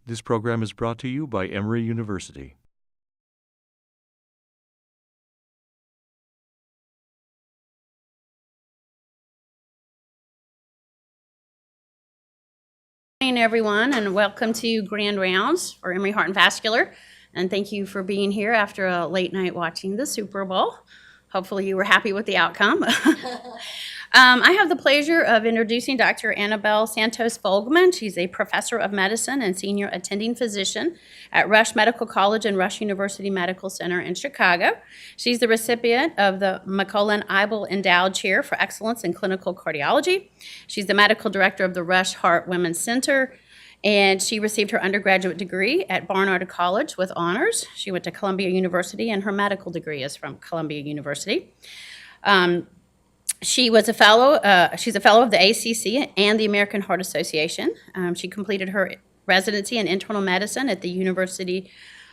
This program is brought to you by Emory University. Good morning, everyone, and welcome to Grand Rounds for Emory Heart and Vascular. And thank you for being here after a late night watching the Super Bowl. Hopefully you were happy with the outcome. I have the pleasure of introducing Dr. Annabelle Santos Volgman. She's a professor of medicine and senior attending physician at Rush Medical College and Rush University Medical Center in Chicago. She's the recipient of the McCullen-Eibel Endowed Chair for Excellence in Clinical Cardiology. She's the medical director of the Rush Heart Women's Center, and she received her undergraduate degree at Barnard College with honors. She went to Columbia University, and her medical degree is from Columbia University. She was a fellow. She's a fellow of the ACC and the American Heart Association. She completed her residency in internal medicine at the University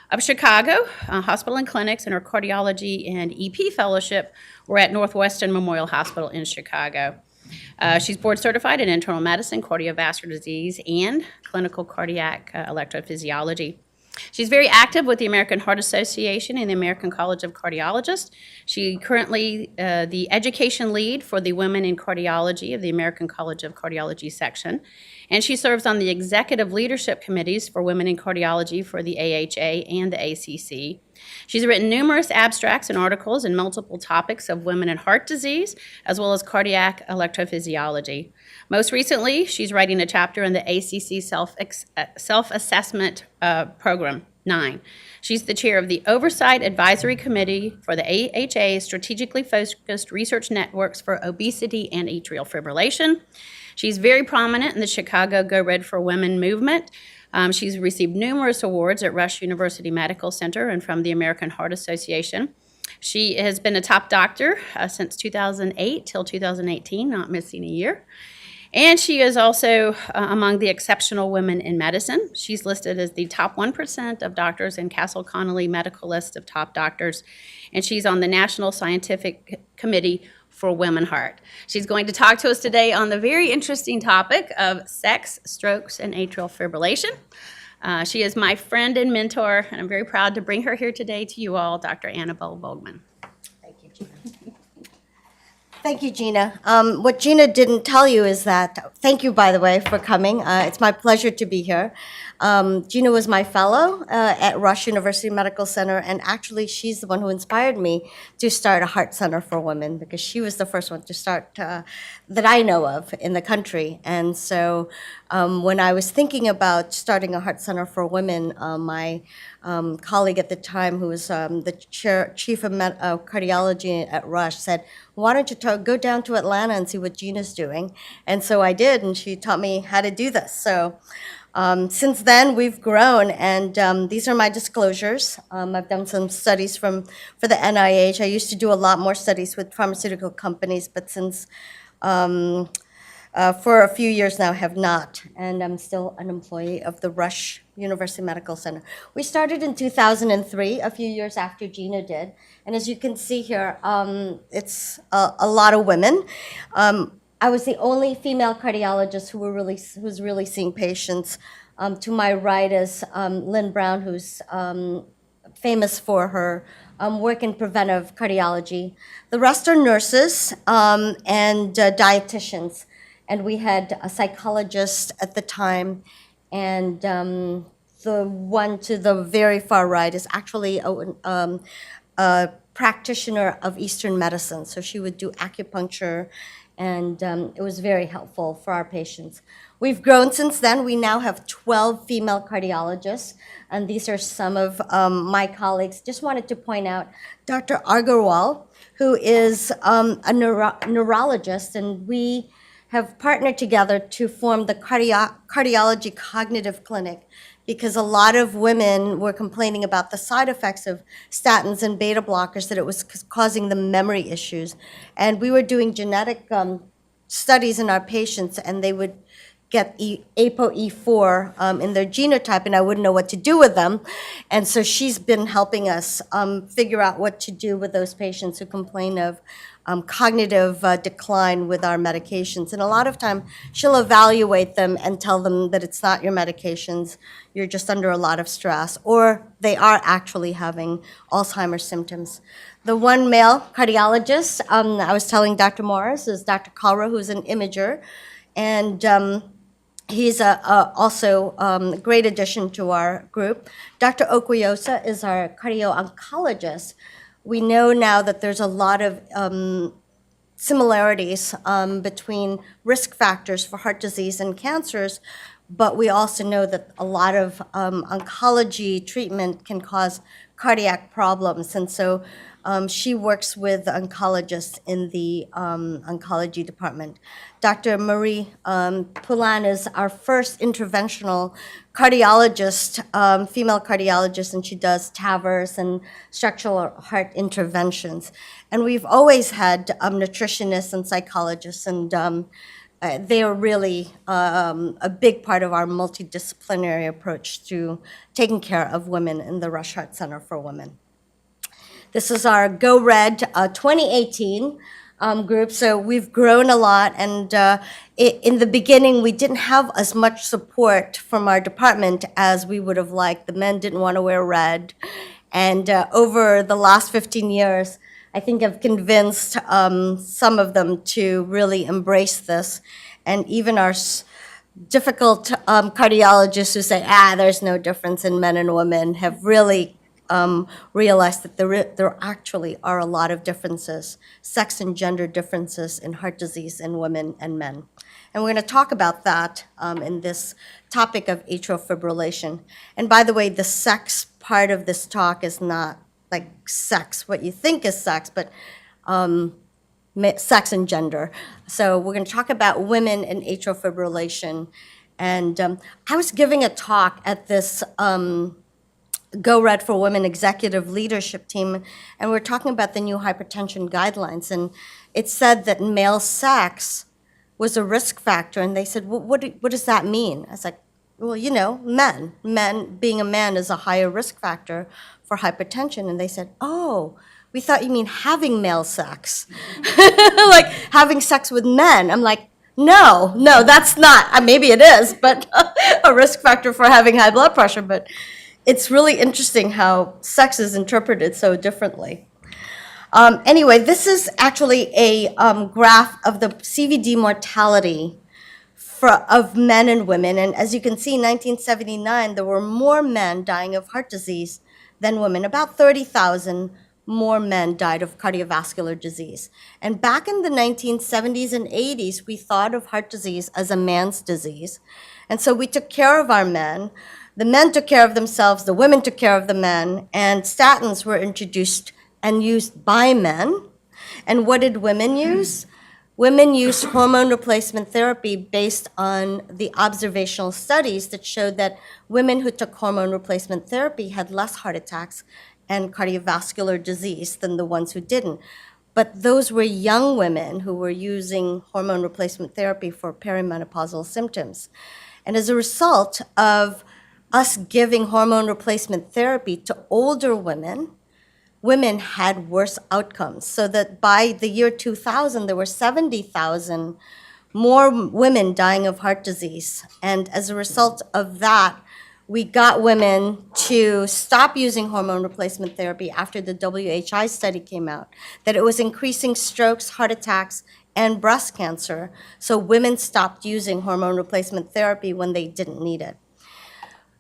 of Chicago Hospital and Clinics, and her cardiology and EP fellowship were at Northwestern Memorial Hospital in Chicago. She's board certified in internal medicine, cardiovascular disease, and clinical cardiac electrophysiology. She's very active with the American Heart Association and the American College of Cardiologists. She currently the education lead for the Women in Cardiology of the American College of Cardiology section, and she serves on the executive leadership committees for Women in Cardiology for the AHA and the ACC. She's written numerous abstracts and articles in multiple topics of women and heart disease, as well as cardiac electrophysiology. Most recently, she's writing a chapter in the ACC Self-Assessment Program 9. She's the chair of the Oversight Advisory Committee for the AHA Strategically Focused Research Networks for Obesity and Atrial Fibrillation. She's very prominent in the Chicago Go Red for Women movement. She's received numerous awards at Rush University Medical Center and from the American Heart Association. She has been a top doctor since 2008 till 2018, not missing a year. And she is also among the exceptional women in medicine. She's listed as the top 1% of doctors in Castle Connolly Medical List of top doctors, and she's on the National Scientific Committee for Women Heart. She's going to talk to us today on the very interesting topic of sex, strokes, and atrial fibrillation. She is my friend and mentor, and I'm very proud to bring her here today to you all, Dr. Annabelle Volgman. Thank you, Gina. Thank you, Gina. What Gina didn't tell you is that, thank you, by the way, for coming. It's my pleasure to be here. Gina was my fellow at Rush University Medical Center, and actually she's the one who inspired me to start a heart center for women, because she was the first one to start that I know of in the country. And so when I was thinking about starting a heart center for women, my colleague at the time, who was the chief of cardiology at Rush, said, why don't you go down to Atlanta and see what Gina's doing? And so I did, and she taught me how to do this. So since then, we've grown, and these are my disclosures. I've done some studies for the NIH. I used to do a lot more studies with pharmaceutical companies, but since for a few years now have not, and I'm still an employee of the Rush University Medical Center. We started in 2003, a few years after Gina did, and as you can see here, it's a lot of women. I was the only female cardiologist who's really seeing patients. To my right is Lynn Brown, who's famous for her work in preventive cardiology. The rest are nurses and dietitians. And we had a psychologist at the time, and the one to the very far right is actually a practitioner of Eastern medicine. So she would do acupuncture, and it was very helpful for our patients. We've grown since then. We now have 12 female cardiologists, and these are some of my colleagues. Just wanted to point out Dr. Agarwal, who is a neurologist, and we have partnered together to form the Cardiology Cognitive Clinic, because a lot of women were complaining about the side effects of statins and beta blockers, that it was causing them memory issues. And we were doing genetic studies in our patients, and they would get ApoE4 in their genotype, and I wouldn't know what to do with them. And so she's been helping us figure out what to do with those patients who complain of cognitive decline with our medications. And a lot of time, she'll evaluate them and tell them that it's not your medications, you're just under a lot of stress, or they are actually having Alzheimer's symptoms. The one male cardiologist, I was telling Dr. Morris, is Dr. Kalra, who's an imager, and he's also a great addition to our group. Dr. Okwiosa is our cardio-oncologist. We know now that there's a lot of similarities between risk factors for heart disease and cancers, but we also know that a lot of oncology treatment can cause cardiac problems. And so she works with oncologists in the oncology department. Dr. Marie Poulin is our first interventional cardiologist, female cardiologist, and she does TAVRs and structural heart interventions. And we've always had nutritionists and psychologists, and they are really a big part of our multidisciplinary approach to taking care of women in the Rush Heart Center for Women. This is our Go Red 2018 group, so we've grown a lot, and in the beginning, we didn't have as much support from our department as we would have liked. The men didn't want to wear red, and over the last 15 years, I think I've convinced some of them to really embrace this, and even our difficult cardiologists who say, there's no difference in men and women, have really realized that there actually are a lot of differences, sex and gender differences in heart disease in women and men. And we're going to talk about that in this topic of atrial fibrillation. And by the way, the sex part of this talk is not like sex, what you think is sex, but sex and gender. So we're going to talk about women and atrial fibrillation. And I was giving a talk at this Go Red for Women executive leadership team, and we're talking about the new hypertension guidelines. And it said that male sex was a risk factor. And they said, well, what does that mean? I was like, well, you know, men, being a man is a higher risk factor for hypertension. And they said, oh, we thought you mean having male sex, like having sex with men. I'm like, no, that's not, maybe it is, but a risk factor for having high blood pressure. But it's really interesting how sex is interpreted so differently. Anyway, this is actually a graph of the CVD mortality of men and women. And as you can see, in 1979, there were more men dying of heart disease than women. About 30,000 more men died of cardiovascular disease. And back in the 1970s and 80s, we thought of heart disease as a man's disease. And so we took care of our men. The men took care of themselves, the women took care of the men, and statins were introduced and used by men. And what did women use? Women used hormone replacement therapy based on the observational studies that showed that women who took hormone replacement therapy had less heart attacks and cardiovascular disease than the ones who didn't. But those were young women who were using hormone replacement therapy for perimenopausal symptoms. And as a result of us giving hormone replacement therapy to older women, women had worse outcomes. So that by the year 2000, there were 70,000 more women dying of heart disease. And as a result of that, we got women to stop using hormone replacement therapy after the WHI study came out, that it was increasing strokes, heart attacks, and breast cancer. So women stopped using hormone replacement therapy when they didn't need it.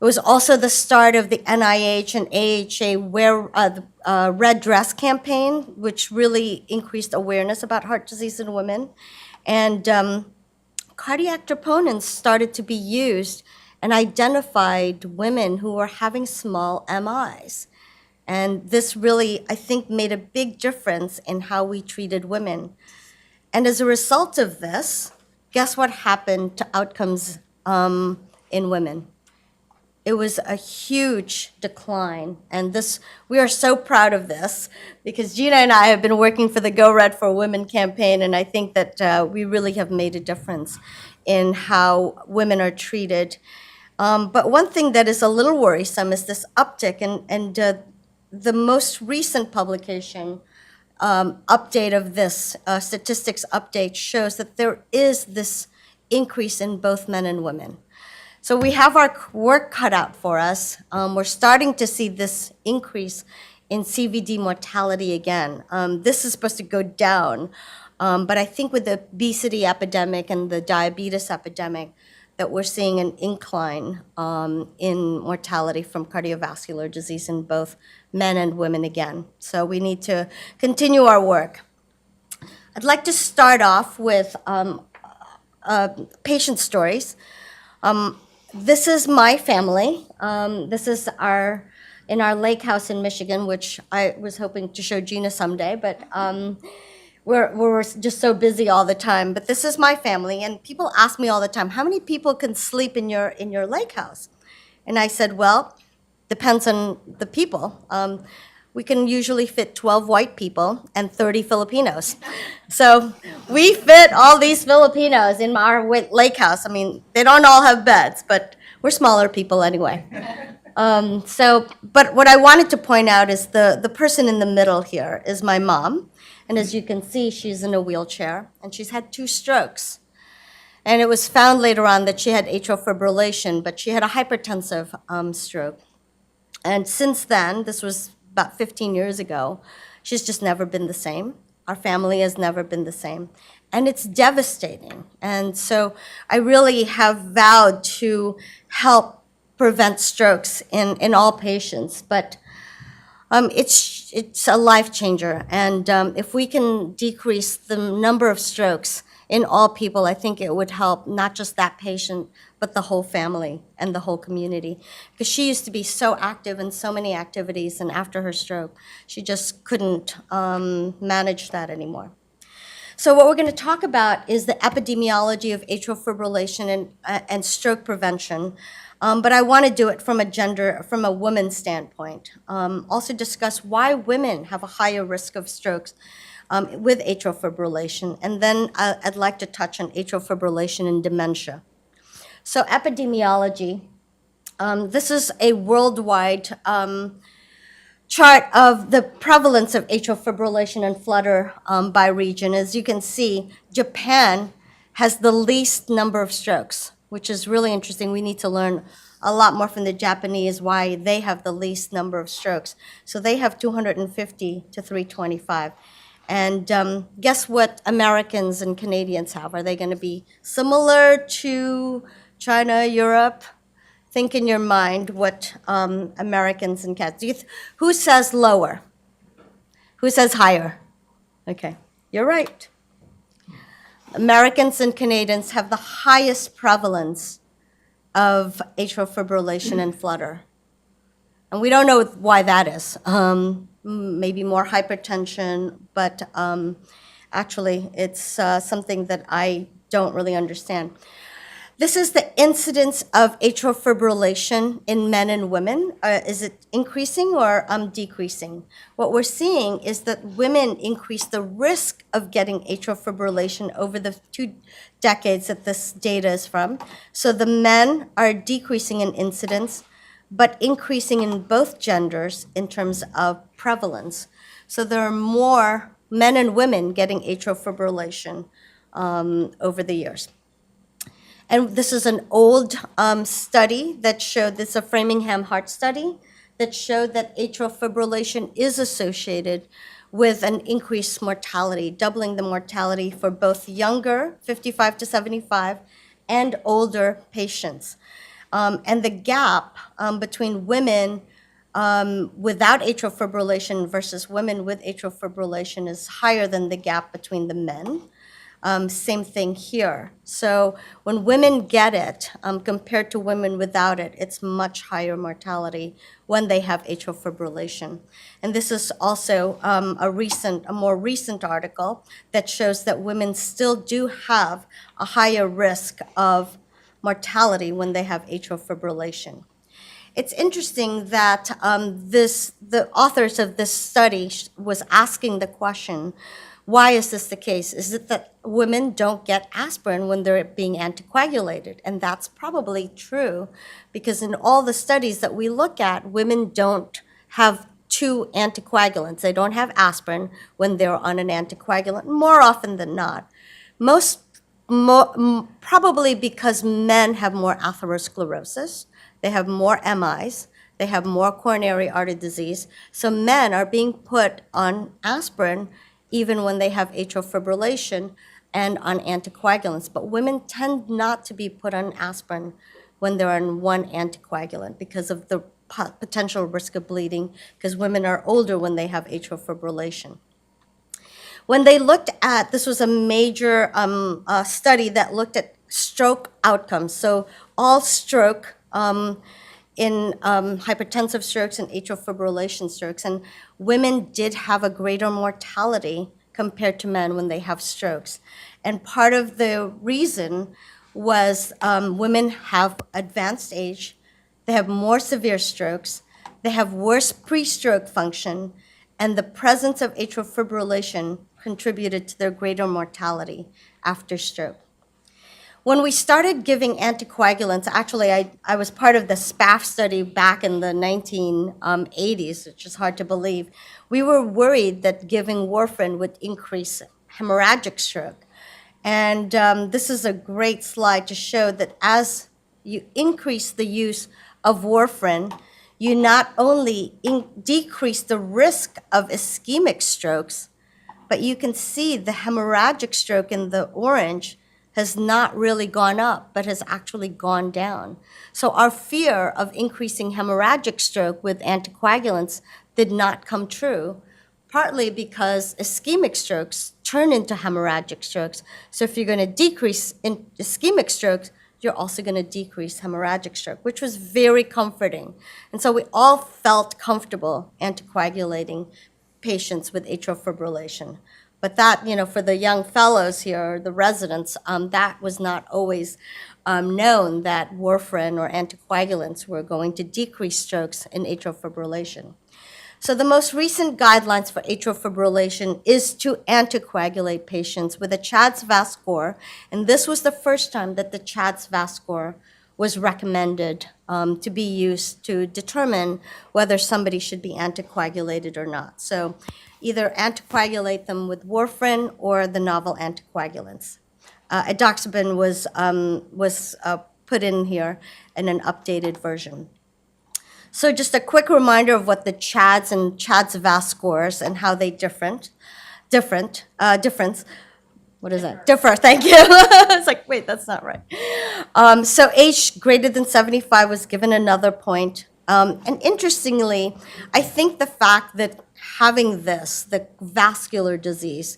It was also the start of the NIH and AHA Red Dress campaign, which really increased awareness about heart disease in women. And cardiac troponins started to be used and identified women who were having small MIs. And this really, I think, made a big difference in how we treated women. And as a result of this, guess what happened to outcomes in women? It was a huge decline, and we are so proud of this because Gina and I have been working for the Go Red for Women campaign, and I think that we really have made a difference in how women are treated. But one thing that is a little worrisome is this uptick, and the most recent publication update of this, statistics update shows that there is this increase in both men and women. So we have our work cut out for us. We're starting to see this increase in CVD mortality again. This is supposed to go down, but I think with the obesity epidemic and the diabetes epidemic, that we're seeing an incline in mortality from cardiovascular disease in both men and women again. So we need to continue our work. I'd like to start off with patient stories. This is my family. This is in our lake house in Michigan, which I was hoping to show Gina someday, but we're just so busy all the time. But this is my family, and people ask me all the time, how many people can sleep in your lake house? And I said, well, depends on the people. We can usually fit 12 white people and 30 Filipinos. So we fit all these Filipinos in our lake house. I mean, they don't all have beds, but we're smaller people anyway. But what I wanted to point out is the person in the middle here is my mom. And as you can see, she's in a wheelchair, and she's had 2 strokes. And it was found later on that she had atrial fibrillation, but she had a hypertensive stroke. And since then, this was about 15 years ago, she's just never been the same. Our family has never been the same. And it's devastating. And so I really have vowed to help prevent strokes in all patients. But it's a life changer. And if we can decrease the number of strokes in all people, I think it would help not just that patient, but the whole family and the whole community. Because she used to be so active in so many activities, and after her stroke, she just couldn't manage that anymore. So what we're going to talk about is the epidemiology of atrial fibrillation and stroke prevention. But I want to do it from a woman's standpoint. Also discuss why women have a higher risk of strokes with atrial fibrillation. And then I'd like to touch on atrial fibrillation and dementia. So epidemiology, this is a worldwide chart of the prevalence of atrial fibrillation and flutter by region. As you can see, Japan has the least number of strokes, which is really interesting. We need to learn a lot more from the Japanese why they have the least number of strokes. So they have 250 to 325. And guess what Americans and Canadians have? Are they going to be similar to China, Europe? Think in your mind what Americans and Canadians. Who says lower? Who says higher? Okay, you're right. Americans and Canadians have the highest prevalence of atrial fibrillation and flutter. And we don't know why that is. Maybe more hypertension, but actually it's something that I don't really understand. This is the incidence of atrial fibrillation in men and women. Is it increasing or decreasing? What we're seeing is that women increase the risk of getting atrial fibrillation over the 2 decades that this data is from. So the men are decreasing in incidence, but increasing in both genders in terms of prevalence. So there are more men and women getting atrial fibrillation over the years. And this is an old study that showed, this is a Framingham heart study, that showed that atrial fibrillation is associated with an increased mortality, doubling the mortality for both younger, 55 to 75, and older patients. And the gap between women without atrial fibrillation versus women with atrial fibrillation is higher than the gap between the men. Same thing here. So when women get it, compared to women without it, it's much higher mortality when they have atrial fibrillation. And this is also a more recent article that shows that women still do have a higher risk of mortality when they have atrial fibrillation. It's interesting that the authors of this study was asking the question, why is this the case? Is it that women don't get aspirin when they're being anticoagulated? And that's probably true, because in all the studies that we look at, women don't have to anticoagulants. They don't have aspirin when they're on an anticoagulant, more often than not. Probably because men have more atherosclerosis, they have more MIs, they have more coronary artery disease. So men are being put on aspirin even when they have atrial fibrillation and on anticoagulants. But women tend not to be put on aspirin when they're on one anticoagulant because of the potential risk of bleeding, because women are older when they have atrial fibrillation. When they looked at, this was a major study that looked at stroke outcomes. So all stroke in hypertensive strokes and atrial fibrillation strokes. And women did have a greater mortality compared to men when they have strokes. And part of the reason was women have advanced age, they have more severe strokes, they have worse pre-stroke function, and the presence of atrial fibrillation contributed to their greater mortality after stroke. When we started giving anticoagulants, actually I was part of the SPAF study back in the 1980s, which is hard to believe. We were worried that giving warfarin would increase hemorrhagic stroke. And this is a great slide to show that as you increase the use of warfarin, you not only decrease the risk of ischemic strokes, but you can see the hemorrhagic stroke in the orange has not really gone up, but has actually gone down. So our fear of increasing hemorrhagic stroke with anticoagulants did not come true, partly because ischemic strokes turn into hemorrhagic strokes. So if you're going to decrease in ischemic strokes, you're also going to decrease hemorrhagic stroke, which was very comforting. And so we all felt comfortable anticoagulating patients with atrial fibrillation. But that, for the young fellows here, the residents, that was not always known that warfarin or anticoagulants were going to decrease strokes in atrial fibrillation. So the most recent guidelines for atrial fibrillation is to anticoagulate patients with a CHA2DS2-VASc score, and this was the first time that the CHA2DS2-VASc score was recommended to be used to determine whether somebody should be anticoagulated or not. So either anticoagulate them with warfarin or the novel anticoagulants. Digoxin was put in here in an updated version. So just a quick reminder of what the CHADS and CHA2DS2-VASc scores and how they differ. What is that? Differ, thank you. It's like, wait, that's not right. So age greater than 75 was given another point. And interestingly, I think the fact that having this, the vascular disease,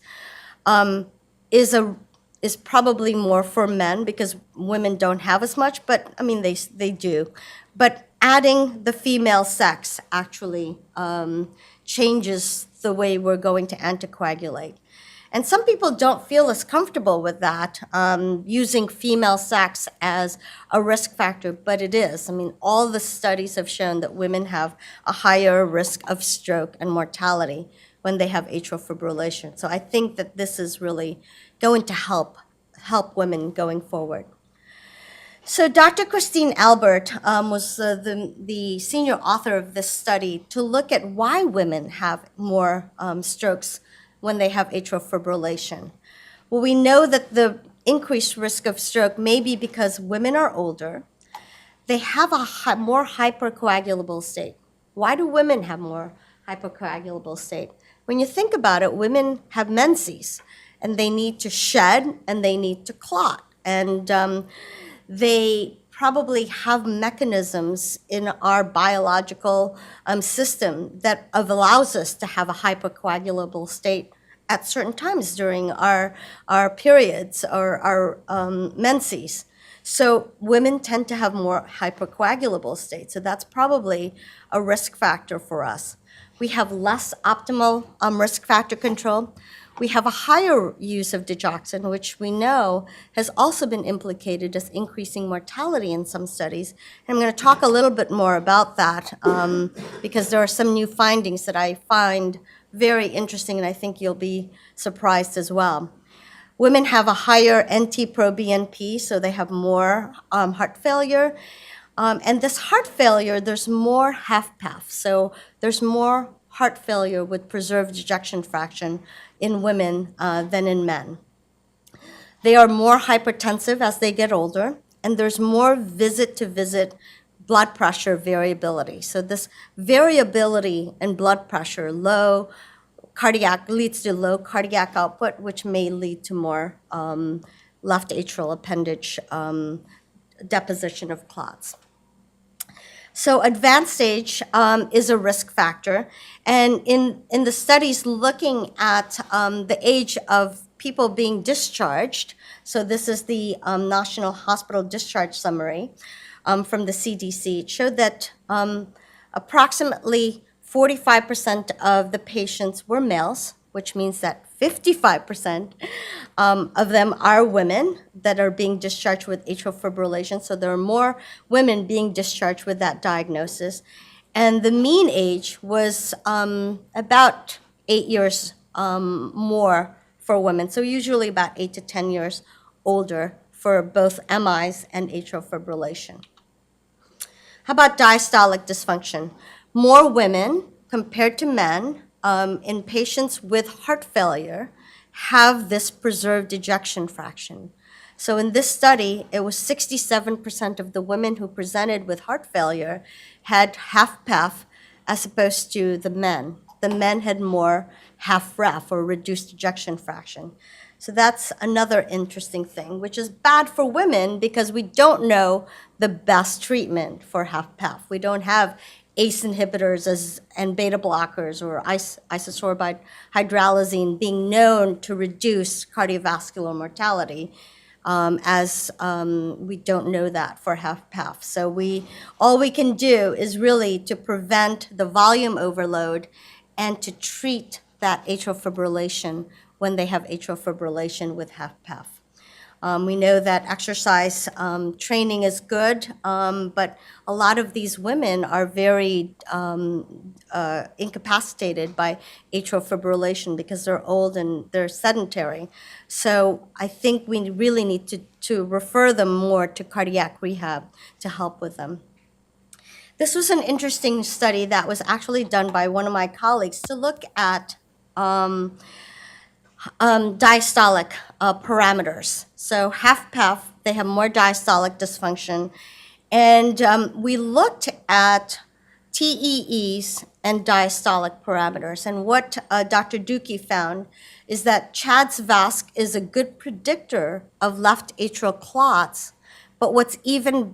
is probably more for men because women don't have as much, but I mean, they do. But adding the female sex actually changes the way we're going to anticoagulate. And some people don't feel as comfortable with that, using female sex as a risk factor, but it is. I mean, all the studies have shown that women have a higher risk of stroke and mortality when they have atrial fibrillation. So I think that this is really going to help women going forward. So Dr. Christine Albert was the senior author of this study to look at why women have more strokes when they have atrial fibrillation. Well, we know that the increased risk of stroke may be because women are older, they have a more hypercoagulable state. Why do women have more hypercoagulable state? When you think about it, women have menses, and they need to shed, and they need to clot. And they probably have mechanisms in our biological system that allows us to have a hypercoagulable state at certain times during our periods or our menses. So women tend to have more hypercoagulable states. So that's probably a risk factor for us. We have less optimal risk factor control. We have a higher use of digoxin, which we know has also been implicated as increasing mortality in some studies. And I'm going to talk a little bit more about that because there are some new findings that I find very interesting, and I think you'll be surprised as well. Women have a higher NT-proBNP, so they have more heart failure. And this heart failure, there's more HFpEF, so there's more heart failure with preserved ejection fraction in women than in men. They are more hypertensive as they get older, and there's more visit-to-visit blood pressure variability. So this variability in blood pressure, low cardiac, leads to low cardiac output, which may lead to more left atrial appendage deposition of clots. So advanced stage is a risk factor. And in the studies looking at the age of people being discharged, so this is the National Hospital Discharge Summary from the CDC, it showed that approximately 45% of the patients were males, which means that 55% of them are women that are being discharged with atrial fibrillation. So there are more women being discharged with that diagnosis. And the mean age was about 8 years more for women. So usually about 8 to 10 years older for both MIs and atrial fibrillation. How about diastolic dysfunction? More women compared to men in patients with heart failure have this preserved ejection fraction. So in this study, it was 67% of the women who presented with heart failure had HFpEF as opposed to the men. The men had more HFrEF or reduced ejection fraction. So that's another interesting thing, which is bad for women because we don't know the best treatment for HFpEF. We don't have ACE inhibitors and beta blockers or isosorbide hydralazine being known to reduce cardiovascular mortality, as we don't know that for HFpEF. So all we can do is really to prevent the volume overload and to treat that atrial fibrillation when they have atrial fibrillation with HFpEF. We know that exercise training is good, but a lot of these women are very incapacitated by atrial fibrillation because they're old and they're sedentary. So I think we really need to refer them more to cardiac rehab to help with them. This was an interesting study that was actually done by one of my colleagues to look at diastolic parameters. So HFpEF, they have more diastolic dysfunction. And we looked at TEEs and diastolic parameters. And what Dr. Dukey found is that CHA2DS2-VASc is a good predictor of left atrial clots. But what's an even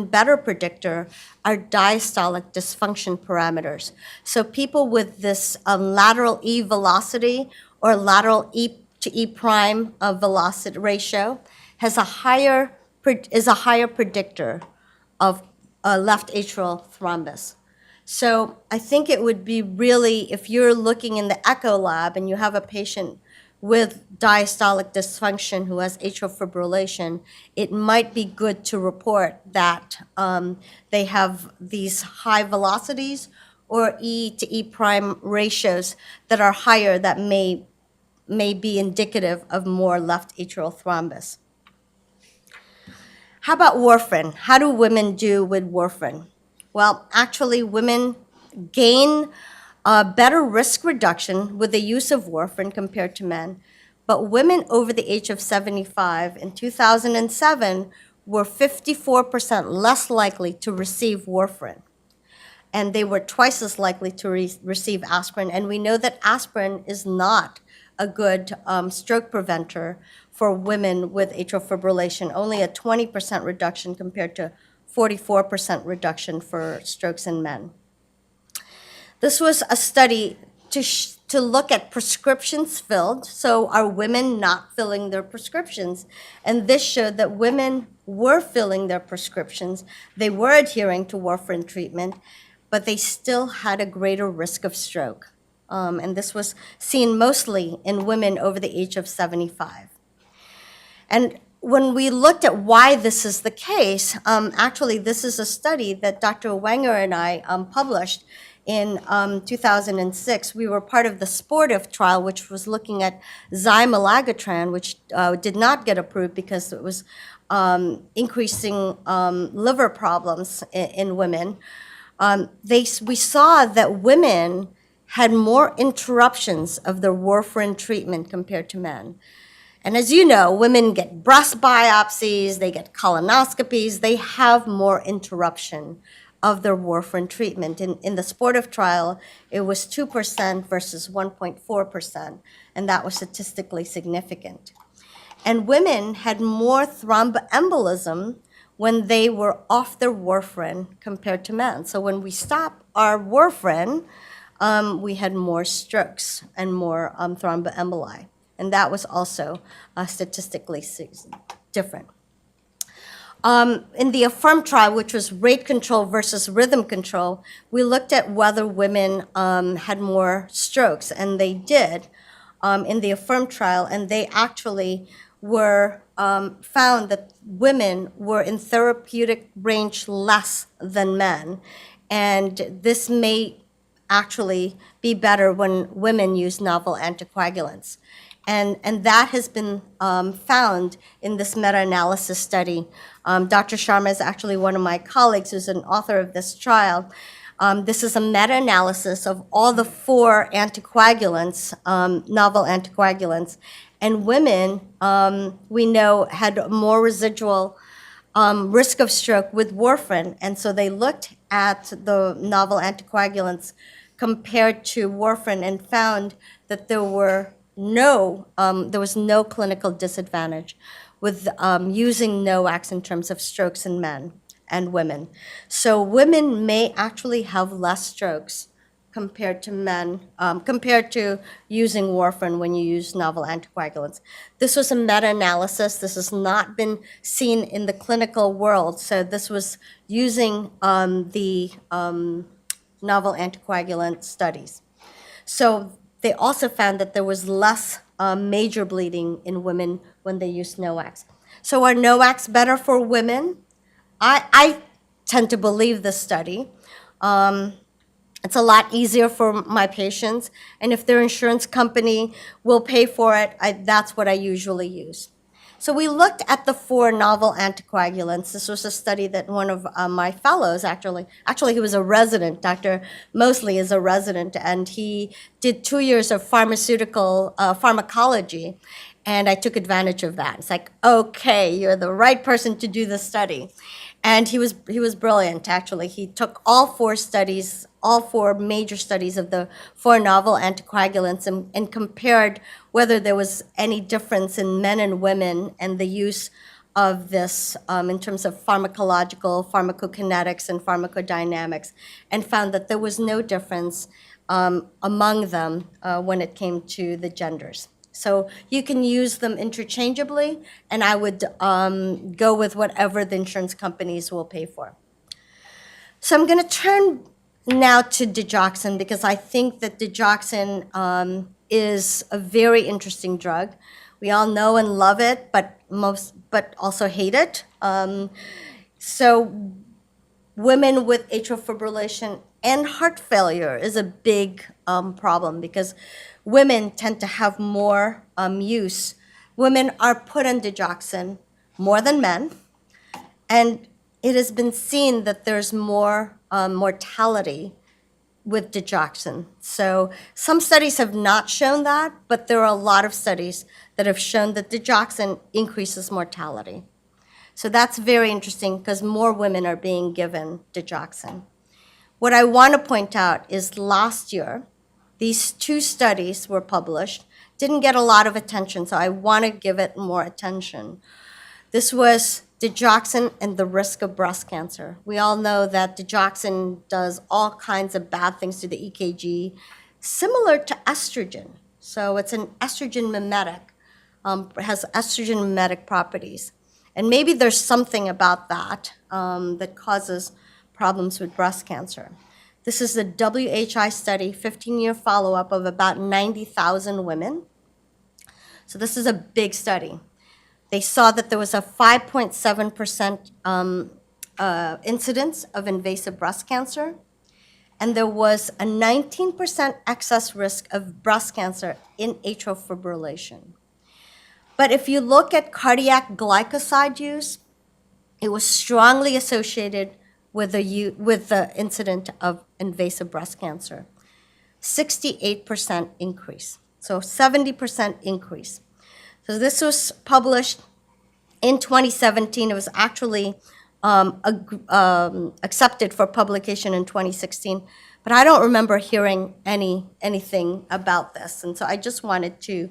better predictor are diastolic dysfunction parameters. So people with this lateral E velocity or lateral E to E prime velocity ratio is a higher predictor of left atrial thrombus. So I think it would be really, if you're looking in the echo lab and you have a patient with diastolic dysfunction who has atrial fibrillation, it might be good to report that they have these high velocities or E to E prime ratios that are higher that may be indicative of more left atrial thrombus. How about warfarin? How do women do with warfarin? Well, actually, women gain better risk reduction with the use of warfarin compared to men. But women over the age of 75 in 2007 were 54% less likely to receive warfarin. And they were twice as likely to receive aspirin. And we know that aspirin is not a good stroke preventer for women with atrial fibrillation, only a 20% reduction compared to 44% reduction for strokes in men. This was a study to look at prescriptions filled. So are women not filling their prescriptions? And this showed that women were filling their prescriptions. They were adhering to warfarin treatment, but they still had a greater risk of stroke. And this was seen mostly in women over the age of 75. And when we looked at why this is the case, actually this is a study that Dr. Wenger and I published in 2006. We were part of the SPORTIVE trial, which was looking at zymalagatran, which did not get approved because it was increasing liver problems in women. we saw that women had more interruptions of their warfarin treatment compared to men. And as you know, women get breast biopsies, they get colonoscopies, they have more interruption of their warfarin treatment. In the sportive trial, it was 2% versus 1.4%, and that was statistically significant. And women had more thromboembolism when they were off their warfarin compared to men. So when we stopped our warfarin, we had more strokes and more thromboemboli. And that was also statistically different. In the Affirm trial, which was rate control versus rhythm control, we looked at whether women had more strokes, and they did in the Affirm trial, and they actually were found that women were in therapeutic range less than men, and this may actually be better when women use novel anticoagulants. And that has been found in this meta-analysis study. Dr. Sharma is actually one of my colleagues who's an author of this trial. This is a meta-analysis of all the 4 anticoagulants, novel anticoagulants. And women, we know, had more residual risk of stroke with warfarin. And so they looked at the novel anticoagulants compared to warfarin and found that there was no clinical disadvantage with using NOACs in terms of strokes in men and women. So women may actually have less strokes compared to men, compared to using warfarin when you use novel anticoagulants. This was a meta-analysis. This has not been seen in the clinical world. So this was using the novel anticoagulant studies. So they also found that there was less major bleeding in women when they used NOACs. So are NOACs better for women? I tend to believe this study. It's a lot easier for my patients, and if their insurance company will pay for it, that's what I usually use. So we looked at the 4 novel anticoagulants. This was a study that one of my fellows, actually he was a resident. Dr. Mosley is a resident, and he did 2 years of pharmacology, and I took advantage of that. It's like, okay, you're the right person to do the study. And he was brilliant, actually. He took all 4 major studies of the 4 novel anticoagulants and compared whether there was any difference in men and women and the use of this in terms of pharmacological, pharmacokinetics, and pharmacodynamics, and found that there was no difference among them when it came to the genders. So you can use them interchangeably, and I would go with whatever the insurance companies will pay for. So I'm going to turn now to digoxin, because I think that digoxin is a very interesting drug. We all know and love it, but also hate it. So women with atrial fibrillation and heart failure is a big problem, because women tend to have more use. Women are put on digoxin more than men, and it has been seen that there's more mortality with digoxin. So some studies have not shown that, but there are a lot of studies that have shown that digoxin increases mortality. So that's very interesting, because more women are being given digoxin. What I want to point out is last year, these 2 studies were published, didn't get a lot of attention, so I want to give it more attention. This was digoxin and the risk of breast cancer. We all know that digoxin does all kinds of bad things to the EKG, similar to estrogen. So it's an estrogen mimetic, has estrogen mimetic properties. And maybe there's something about that that causes problems with breast cancer. This is the WHI study, 15-year follow-up of about 90,000 women. So this is a big study. They saw that there was a 5.7% incidence of invasive breast cancer, and there was a 19% excess risk of breast cancer in atrial fibrillation. But if you look at cardiac glycoside use, it was strongly associated with the incident of invasive breast cancer. 68% increase, so 70% increase. So this was published in 2017. It was actually accepted for publication in 2016, but I don't remember hearing anything about this. And so I just wanted to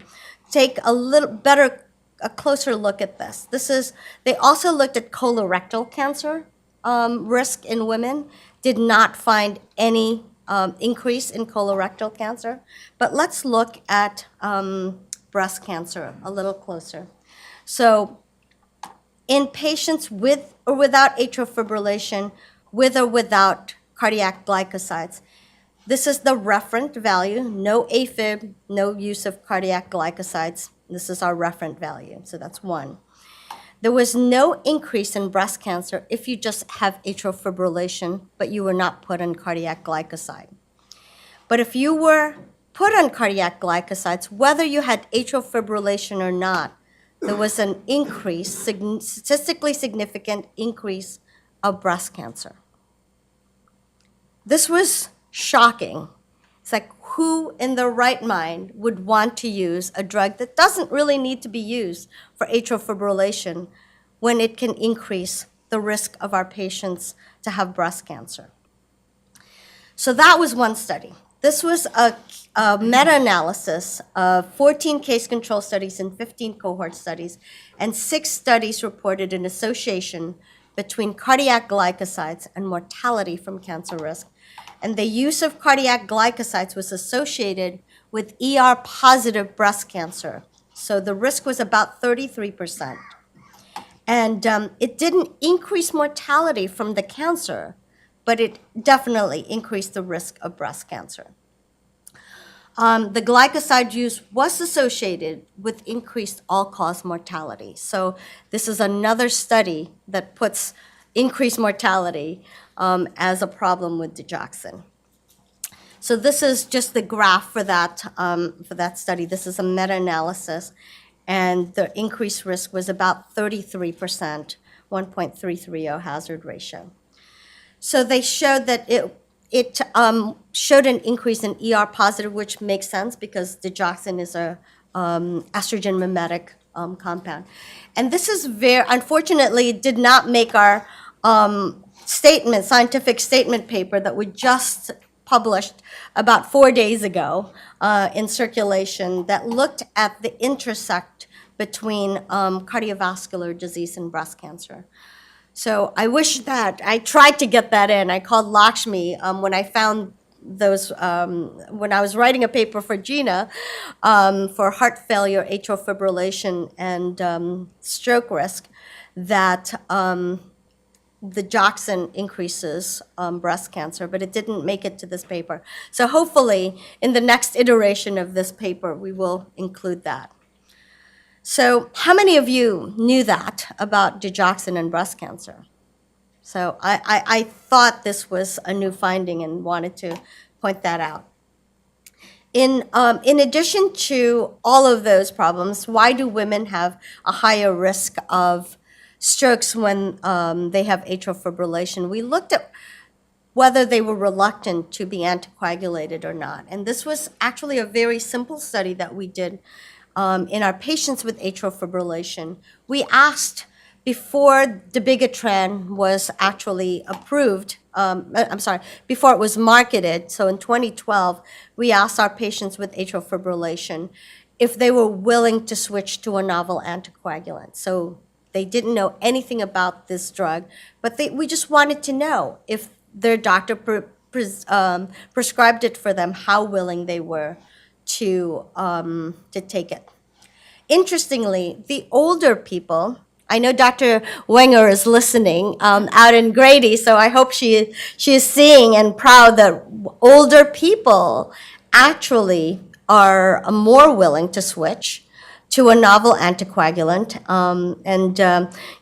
take a closer look at this. They also looked at colorectal cancer risk in women, did not find any increase in colorectal cancer. But let's look at breast cancer a little closer. So in patients with or without atrial fibrillation, with or without cardiac glycosides, this is the referent value, no Afib, no use of cardiac glycosides. This is our referent value, so that's 1. There was no increase in breast cancer if you just have atrial fibrillation, but you were not put on cardiac glycoside. But if you were put on cardiac glycosides, whether you had atrial fibrillation or not, there was an increase, statistically significant increase of breast cancer. This was shocking. It's like, who in their right mind would want to use a drug that doesn't really need to be used for atrial fibrillation when it can increase the risk of our patients to have breast cancer? So that was one study. This was a meta-analysis of 14 case control studies and 15 cohort studies, and 6 studies reported an association between cardiac glycosides and mortality from cancer risk. And the use of cardiac glycosides was associated with ER-positive breast cancer. So the risk was about 33%. And it didn't increase mortality from the cancer, but it definitely increased the risk of breast cancer. The glycoside use was associated with increased all-cause mortality. So this is another study that puts increased mortality as a problem with digoxin. So this is just the graph for that study. This is a meta-analysis, and the increased risk was about 33%, 1.330 hazard ratio. So they showed that it showed an increase in ER positive, which makes sense because digoxin is a estrogen mimetic compound. And this is unfortunately, did not make our scientific statement paper that we just published about 4 days ago in Circulation that looked at the intersect between cardiovascular disease and breast cancer. So I wish that I tried to get that in. I called Lakshmi when I found those, when I was writing a paper for Gina for heart failure, atrial fibrillation, and stroke risk, that the digoxin increases breast cancer, but it didn't make it to this paper. So hopefully, in the next iteration of this paper, we will include that. So how many of you knew that about digoxin and breast cancer? So I thought this was a new finding and wanted to point that out. In addition to all of those problems, why do women have a higher risk of strokes when they have atrial fibrillation? We looked at whether they were reluctant to be anticoagulated or not. And this was actually a very simple study that we did in our patients with atrial fibrillation. We asked, before dabigatran was actually approved, before it was marketed, so in 2012, we asked our patients with atrial fibrillation if they were willing to switch to a novel anticoagulant. So they didn't know anything about this drug, but we just wanted to know if their doctor prescribed it for them, how willing they were to take it. Interestingly, the older people, I know Dr. Wenger is listening out in Grady, so I hope she is seeing and proud that older people actually are more willing to switch to a novel anticoagulant.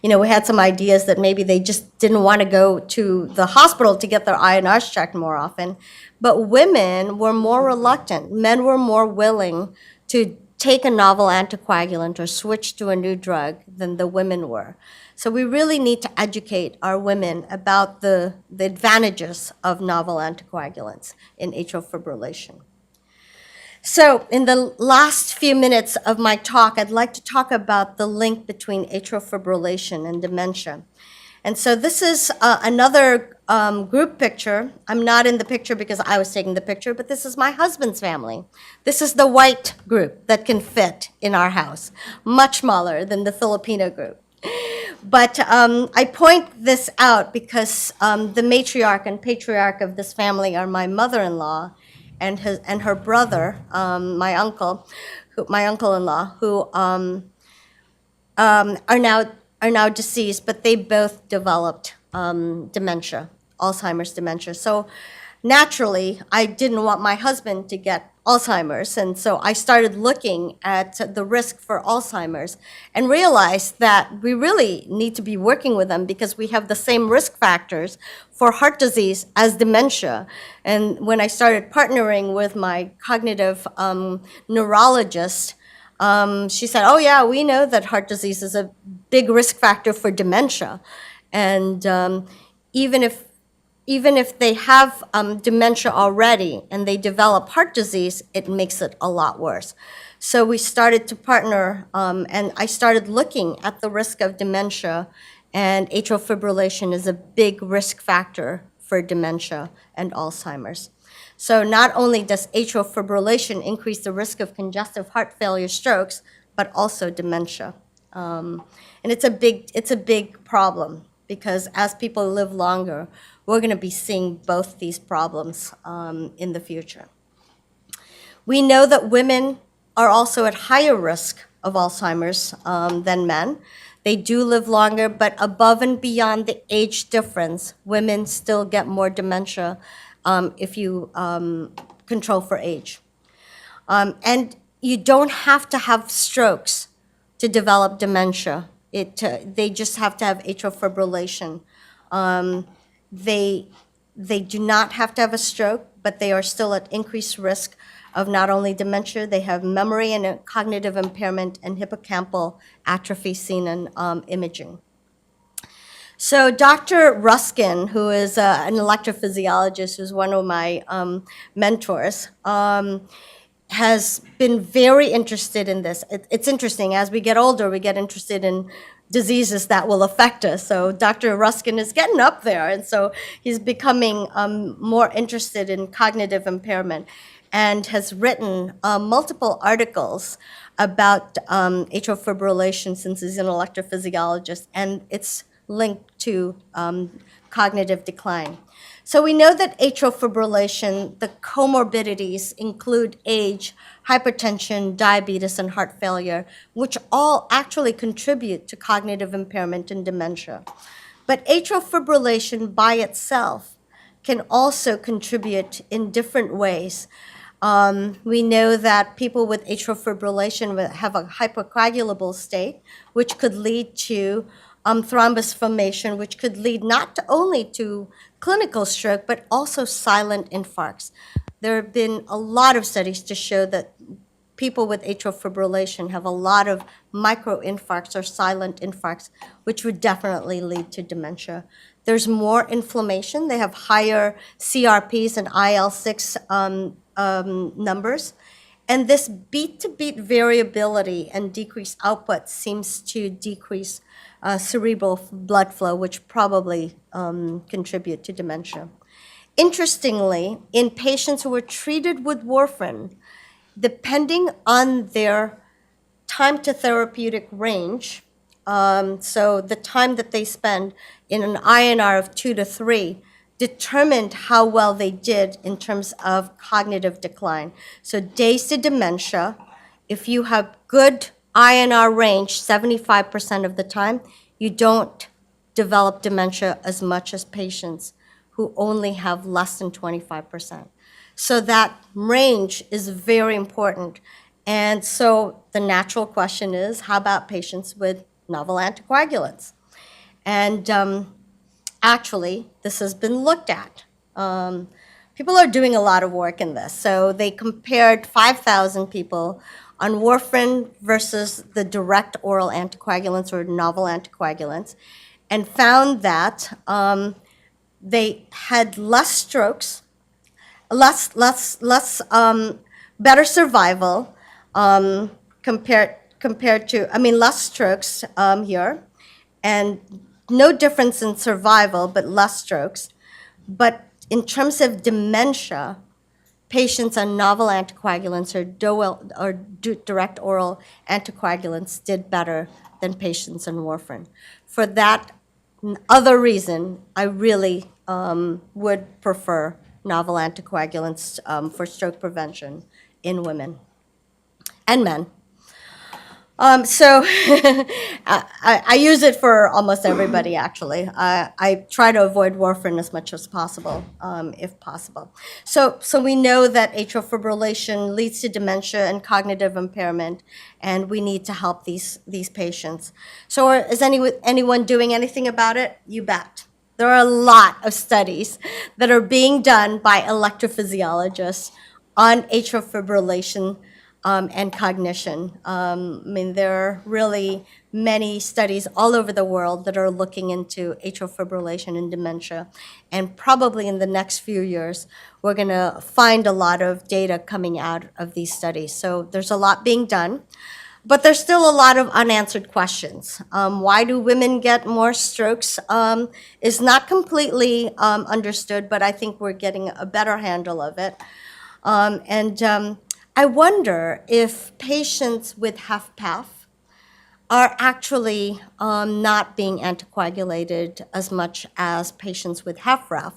We had some ideas that maybe they just didn't want to go to the hospital to get their INRs checked more often. But women were more reluctant. Men were more willing to take a novel anticoagulant or switch to a new drug than the women were. So we really need to educate our women about the advantages of novel anticoagulants in atrial fibrillation. So in the last few minutes of my talk, I'd like to talk about the link between atrial fibrillation and dementia. And so this is another group picture. I'm not in the picture because I was taking the picture, but this is my husband's family. This is the white group that can fit in our house, much smaller than the Filipino group. But I point this out because the matriarch and patriarch of this family are my mother-in-law and her brother, my uncle-in-law, who are now deceased, but they both developed dementia, Alzheimer's dementia. So naturally, I didn't want my husband to get Alzheimer's, and so I started looking at the risk for Alzheimer's and realized that we really need to be working with them because we have the same risk factors for heart disease as dementia. And when I started partnering with my cognitive neurologist, she said, oh yeah, we know that heart disease is a big risk factor for dementia. And even if they have dementia already and they develop heart disease, it makes it a lot worse. So we started to partner, and I started looking at the risk of dementia, and atrial fibrillation is a big risk factor for dementia and Alzheimer's. So not only does atrial fibrillation increase the risk of congestive heart failure strokes, but also dementia. And it's a big problem because as people live longer, we're going to be seeing both these problems in the future. We know that women are also at higher risk of Alzheimer's than men. They do live longer, but above and beyond the age difference, women still get more dementia if you control for age. And you don't have to have strokes to develop dementia. They just have to have atrial fibrillation. They do not have to have a stroke, but they are still at increased risk of not only dementia, they have memory and cognitive impairment and hippocampal atrophy seen in imaging. So Dr. Ruskin, who is an electrophysiologist, who's one of my mentors, has been very interested in this. It's interesting, as we get older, we get interested in diseases that will affect us. So Dr. Ruskin is getting up there, and so he's becoming more interested in cognitive impairment and has written multiple articles about atrial fibrillation since he's an electrophysiologist, and it's linked to cognitive decline. So we know that atrial fibrillation, the comorbidities include age, hypertension, diabetes, and heart failure, which all actually contribute to cognitive impairment and dementia. But atrial fibrillation by itself can also contribute in different ways. We know that people with atrial fibrillation have a hypercoagulable state, which could lead to thrombus formation, which could lead not only to clinical stroke, but also silent infarcts. There have been a lot of studies to show that people with atrial fibrillation have a lot of microinfarcts or silent infarcts, which would definitely lead to dementia. There's more inflammation. They have higher CRPs and IL-6 numbers. And this beat-to-beat variability and decreased output seems to decrease cerebral blood flow, which probably contribute to dementia. Interestingly, in patients who were treated with warfarin, depending on their time to therapeutic range, so the time that they spend in an INR of 2 to 3, determined how well they did in terms of cognitive decline. So days to dementia, if you have good INR range 75% of the time, you don't develop dementia as much as patients who only have less than 25%. So that range is very important. And so the natural question is, how about patients with novel anticoagulants? And actually, this has been looked at. People are doing a lot of work in this. So they compared 5,000 people on warfarin versus the direct oral anticoagulants or novel anticoagulants, and found that they had less strokes, better survival compared to, less strokes here, and no difference in survival, but less strokes. But in terms of dementia, patients on novel anticoagulants or direct oral anticoagulants did better than patients on warfarin. For that other reason, I really would prefer novel anticoagulants for stroke prevention in women and men. So I use it for almost everybody, actually. I try to avoid warfarin as much as possible, if possible. So we know that atrial fibrillation leads to dementia and cognitive impairment, and we need to help these patients. So is anyone doing anything about it? You bet. There are a lot of studies that are being done by electrophysiologists on atrial fibrillation and cognition. There are really many studies all over the world that are looking into atrial fibrillation and dementia. And probably in the next few years, we're going to find a lot of data coming out of these studies. So there's a lot being done. But there's still a lot of unanswered questions. Why do women get more strokes is not completely understood, but I think we're getting a better handle of it. I wonder if patients with HFpEF are actually not being anticoagulated as much as patients with HFrEF,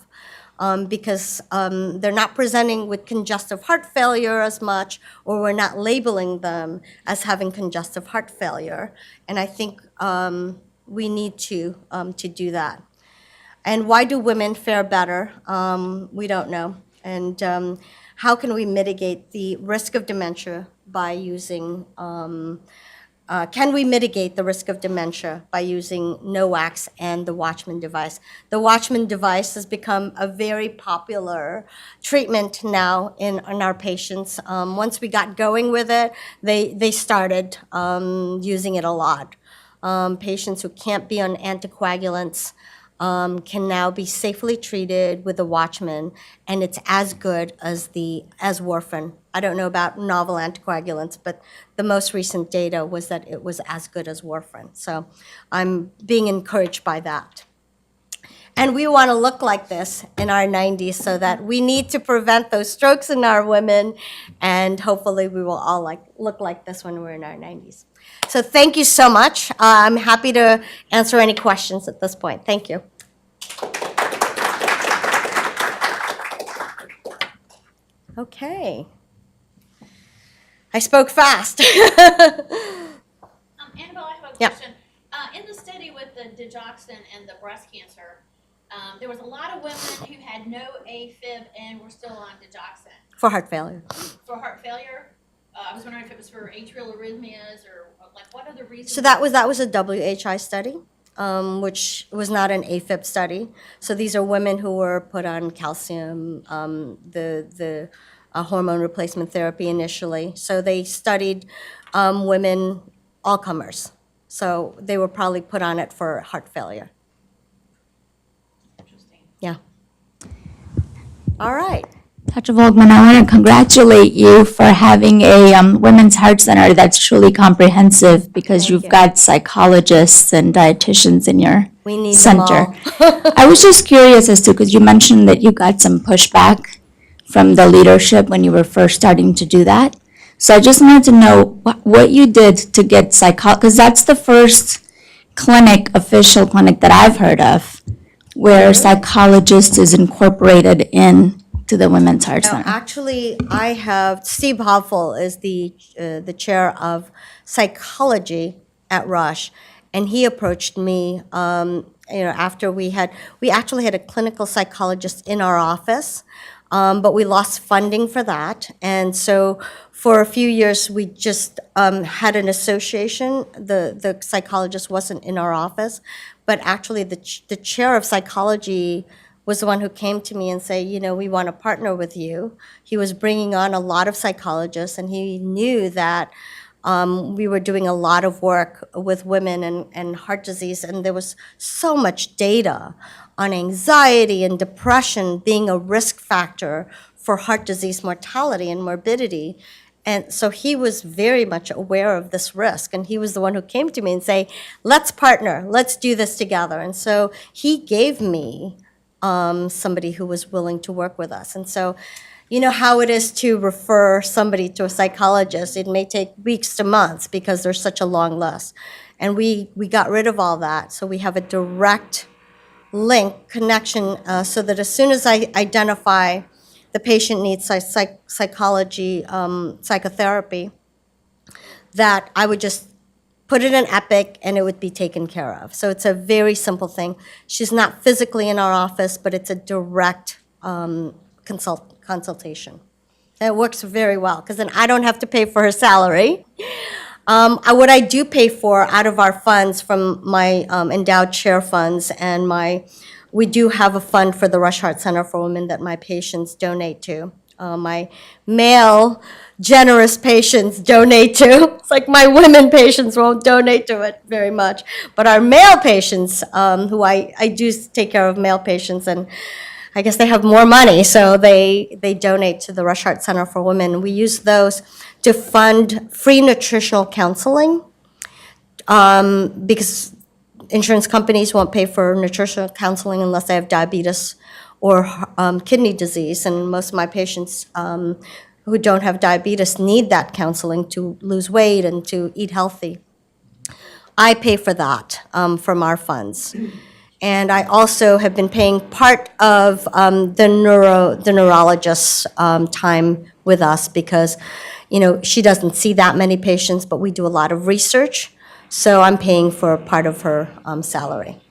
because they're not presenting with congestive heart failure as much, or we're not labeling them as having congestive heart failure. And I think we need to do that. And why do women fare better? We don't know. And how can we mitigate the risk of dementia by using, can we mitigate the risk of dementia by using NOACs and the Watchman device? The Watchman device has become a very popular treatment now in our patients. Once we got going with it, they started using it a lot. Patients who can't be on anticoagulants can now be safely treated with a Watchman, and it's as good as warfarin. I don't know about novel anticoagulants, but the most recent data was that it was as good as warfarin. So I'm being encouraged by that. And we want to look like this in our 90s, so that we need to prevent those strokes in our women, and hopefully we will all look like this when we're in our 90s. So thank you so much. I'm happy to answer any questions at this point. Thank you. Okay. I spoke fast. Annabelle, I have a Yeah. question. In the study with the digoxin and the breast cancer, there was a lot of women who had no AFib and were still on digoxin For heart failure. for heart failure. I was wondering if it was for atrial arrhythmias or what other reasons. So that was a WHI study, which was not an AFib study. So these are women who were put on calcium, the hormone replacement therapy initially. So they studied women, all comers. So they were probably put on it for heart failure. Interesting. Yeah. All right. Dr. Volgman, I want to congratulate you for having a women's heart center that's truly comprehensive, because Thank you've you. got psychologists and dietitians in your We need center. them all. I was just curious as to, because you mentioned that you got some pushback from the leadership when you were first starting to do that. So I just wanted to know what you did to get because that's the first official clinic that I've heard of, where psychologist is incorporated in to the Women's Heart No, Center. actually, I have, Steve Hoffel is the chair of psychology at Rush, and he approached me, after we actually had a clinical psychologist in our office, but we lost funding for that. And so for a few years, we just had an association. The psychologist wasn't in our office, but actually the chair of psychology was the one who came to me and say, we want to partner with you. He was bringing on a lot of psychologists, and he knew that we were doing a lot of work with women and heart disease, and there was so much data on anxiety and depression being a risk factor for heart disease mortality and morbidity. And so he was very much aware of this risk, and he was the one who came to me and say, let's partner, let's do this together. And so he gave me somebody who was willing to work with us. And so, you know how it is to refer somebody to a psychologist. It may take weeks to months because there's such a long list. And we got rid of all that. So we have a direct link, connection, so that as soon as I identify the patient needs psychology, psychotherapy, that I would just put it in Epic and it would be taken care of. So it's a very simple thing. She's not physically in our office, but it's a direct consultation. And it works very well, because then I don't have to pay for her salary. What I do pay for out of our funds from my endowed chair funds and we do have a fund for the Rush Heart Center for Women that my patients donate to. My male generous patients donate to. It's like my women patients won't donate to it very much. But our male patients, who I do take care of male patients, and I guess they have more money, so they donate to the Rush Heart Center for Women. We use those to fund free nutritional counseling, because insurance companies won't pay for nutritional counseling unless they have diabetes or kidney disease. And most of my patients who don't have diabetes need that counseling to lose weight and to eat healthy. I pay for that from our funds. And I also have been paying part of the neurologist's time with us, because, she doesn't see that many patients, but we do a lot of research. So I'm paying for part of her salary.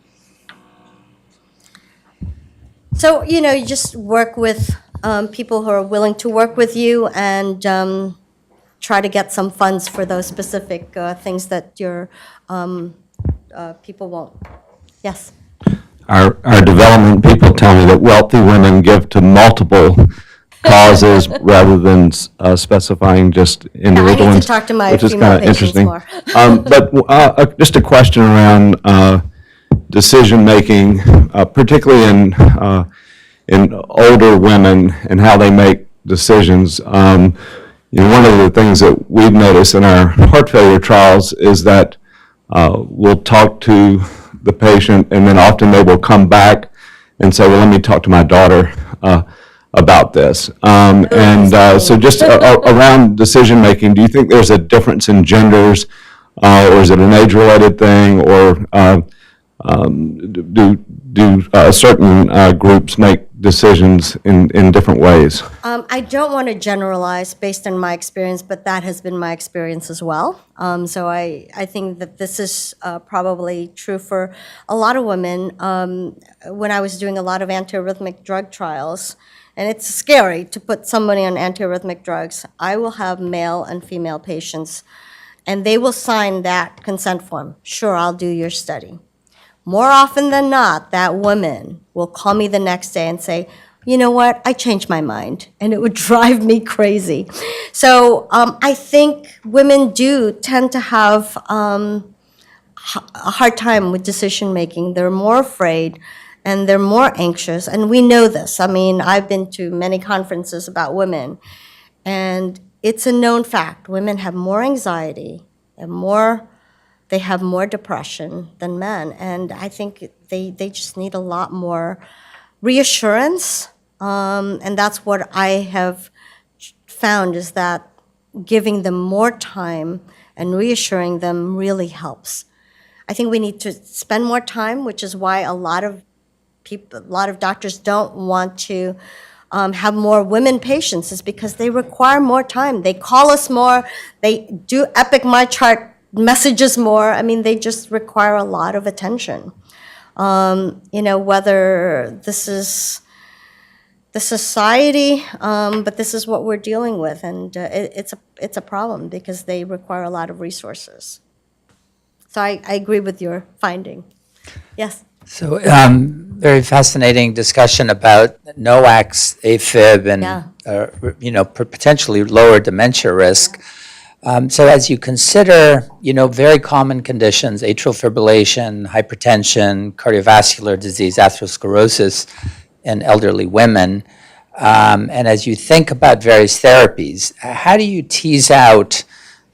So, you just work with people who are willing to work with you, and try to get some funds for those specific things that your people won't. Yes? Our development people tell me that wealthy women give to multiple causes rather than specifying just individual I need ones, to talk to my which is female kind of patients interesting. more. But just a question around decision-making, particularly in older women and how they make decisions. One of the things that we've noticed in our heart failure trials is that we'll talk to the patient, and then often they will come back and say, well, let me talk to my daughter about this. So just around decision-making, do you think there's a difference in genders, or is it an age-related thing, or do certain groups make decisions in different ways? I don't want to generalize based on my experience, but that has been my experience as well. So I think that this is probably true for a lot of women. When I was doing a lot of antiarrhythmic drug trials, and it's scary to put somebody on antiarrhythmic drugs, I will have male and female patients, and they will sign that consent form. Sure, I'll do your study. More often than not, that woman will call me the next day and say, you know what, I changed my mind, and it would drive me crazy. So I think women do tend to have a hard time with decision-making. They're more afraid, and they're more anxious, and we know this. I mean, I've been to many conferences about women, and it's a known fact. Women have more anxiety and they have more depression than men, and I think they just need a lot more reassurance, and that's what I have found, is that giving them more time and reassuring them really helps. I think we need to spend more time, which is why a lot of doctors don't want to have more women patients, is because they require more time. They call us more, they do Epic My Chart messages more. I mean, they just require a lot of attention. Whether this is the society, but this is what we're dealing with, and it's a problem because they require a lot of resources. So I agree with your finding. Yes? So, very fascinating discussion about NOACs, AFib, and, Yeah. Potentially lower dementia risk. So as you consider, very common conditions, atrial fibrillation, hypertension, cardiovascular disease, atherosclerosis in elderly women, and as you think about various therapies, how do you tease out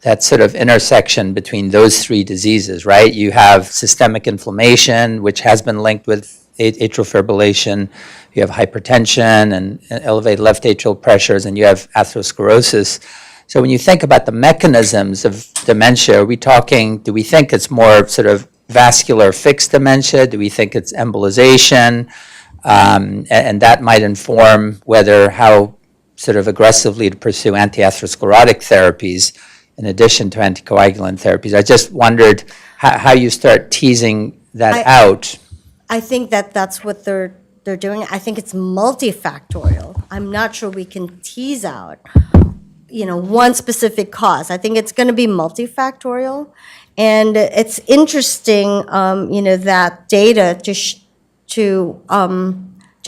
that sort of intersection between those three diseases, right? You have systemic inflammation, which has been linked with atrial fibrillation. You have hypertension and elevated left atrial pressures, and you have atherosclerosis. So when you think about the mechanisms of dementia, do we think it's more sort of vascular fixed dementia? Do we think it's embolization? And that might inform how sort of aggressively to pursue anti-atherosclerotic therapies in addition to anticoagulant therapies. I just wondered how you start teasing that out. I think that's what they're doing. I think it's multifactorial. I'm not sure we can tease out, one specific cause. I think it's going to be multifactorial, and it's interesting, that data to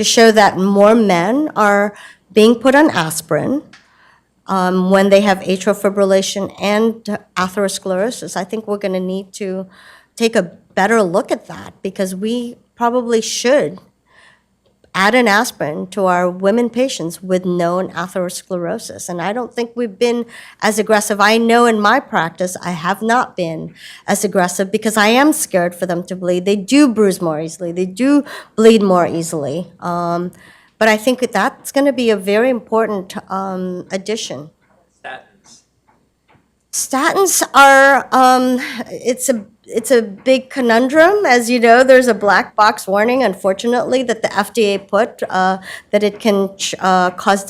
show that more men are being put on aspirin when they have atrial fibrillation and atherosclerosis. I think we're going to need to take a better look at that, because we probably should add an aspirin to our women patients with known atherosclerosis. And I don't think we've been as aggressive. I know in my practice I have not been as aggressive because I am scared for them to bleed. They do bruise more easily. They do bleed more easily. But I think that's going to be a very important addition. Statins are, it's a big conundrum. As you know, there's a black box warning, unfortunately, that the FDA put, that it can cause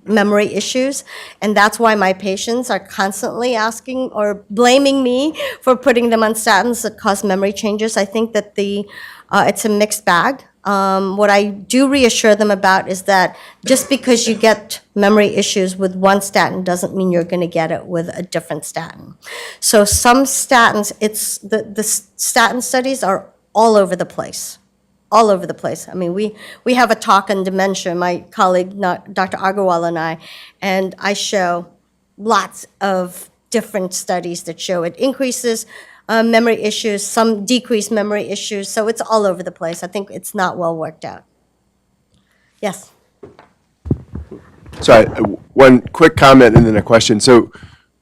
memory issues. And that's why my patients are constantly asking or blaming me for putting them on statins that cause memory changes. I think that it's a mixed bag. What I do reassure them about is that just because you get memory issues with one statin doesn't mean you're going to get it with a different statin. So some statins, the statin studies are all over the place. All over the place. I mean, we have a talk on dementia, my colleague, Dr. Agarwal and I show lots of different studies that show it increases memory issues, some decrease memory issues, so it's all over the place. I think it's not well worked out. Yes? So one quick comment and then a question. So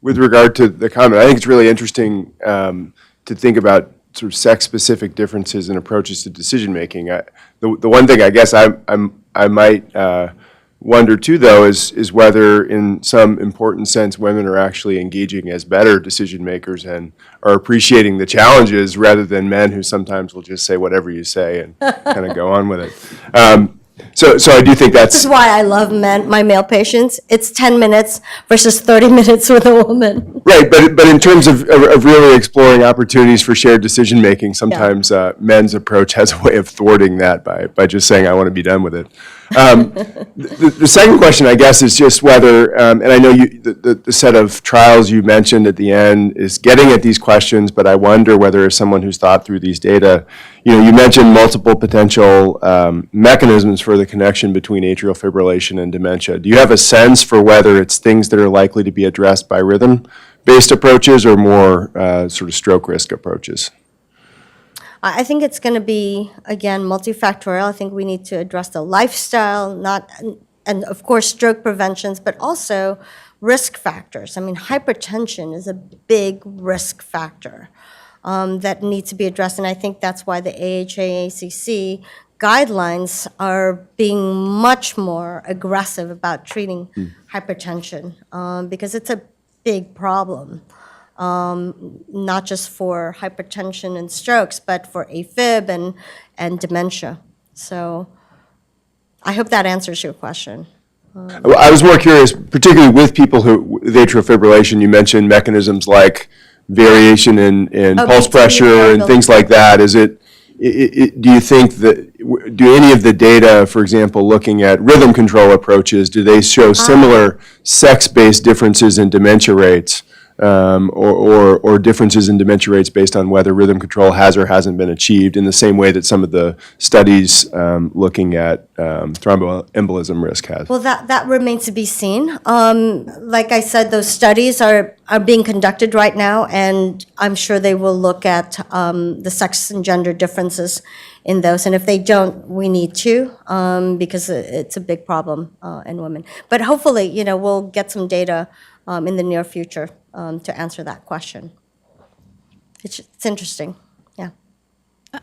with regard to the comment, I think it's really interesting to think about sort of sex-specific differences in approaches to decision-making. The one thing I guess I might wonder too, though, is whether in some important sense women are actually engaging as better decision makers and are appreciating the challenges rather than men who sometimes will just say whatever you say and kind of go on with it. So I do think This that's is why I love my male patients. It's 10 minutes versus 30 minutes with a woman. right. But in terms of really exploring opportunities for shared decision making, sometimes men's approach has a way of thwarting that by just saying I want to be done with it. The second question, I guess, is just whether, and I know the set of trials you mentioned at the end is getting at these questions, but I wonder whether as someone who's thought through these data, you mentioned multiple potential mechanisms for the connection between atrial fibrillation and dementia. Do you have a sense for whether it's things that are likely to be addressed by rhythm-based approaches or more sort of stroke risk approaches? I think it's going to be, again, multifactorial. I think we need to address the lifestyle, and of course, stroke preventions, but also risk factors. I mean, hypertension is a big risk factor that needs to be addressed, and I think that's why the AHA-ACC guidelines are being much more aggressive about treating hypertension because it's a big problem. Not just for hypertension and strokes, but for AFib and dementia. So I hope that answers your question. Well, I was more curious, particularly with people with atrial fibrillation, you mentioned mechanisms like variation in pulse pressure and things like that. Do you think that, do any of the data, for example, looking at rhythm control approaches, do they show similar sex-based differences in dementia rates or differences in dementia rates based on whether rhythm control has or hasn't been achieved, in the same way that some of the studies looking at thromboembolism risk has? Well, that remains to be seen. Like I said, those studies are being conducted right now, and I'm sure they will look at the sex and gender differences in those. And if they don't, we need to, because it's a big problem in women. But hopefully, you know, we'll get some data in the near future to answer that question. It's interesting, yeah.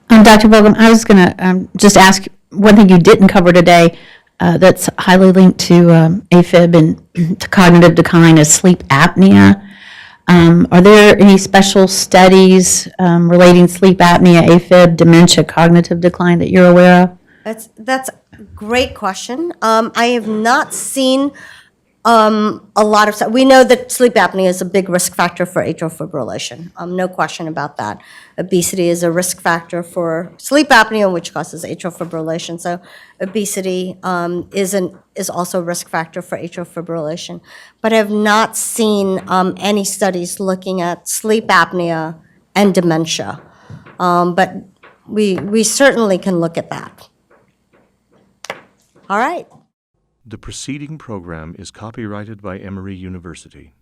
Dr. Volgman, I was going to just ask one thing you didn't cover today that's highly linked to Afib and to cognitive decline is sleep apnea. Are there any special studies relating sleep apnea, Afib, dementia, cognitive decline that you're aware of? That's a great question. I have not seen a lot of stuff. We know that sleep apnea is a big risk factor for atrial fibrillation. No question about that. Obesity is a risk factor for sleep apnea, which causes atrial fibrillation. So obesity is also a risk factor for atrial fibrillation. But I have not seen any studies looking at sleep apnea and dementia. But we certainly can look at that. All right. The preceding program is copyrighted by Emory University.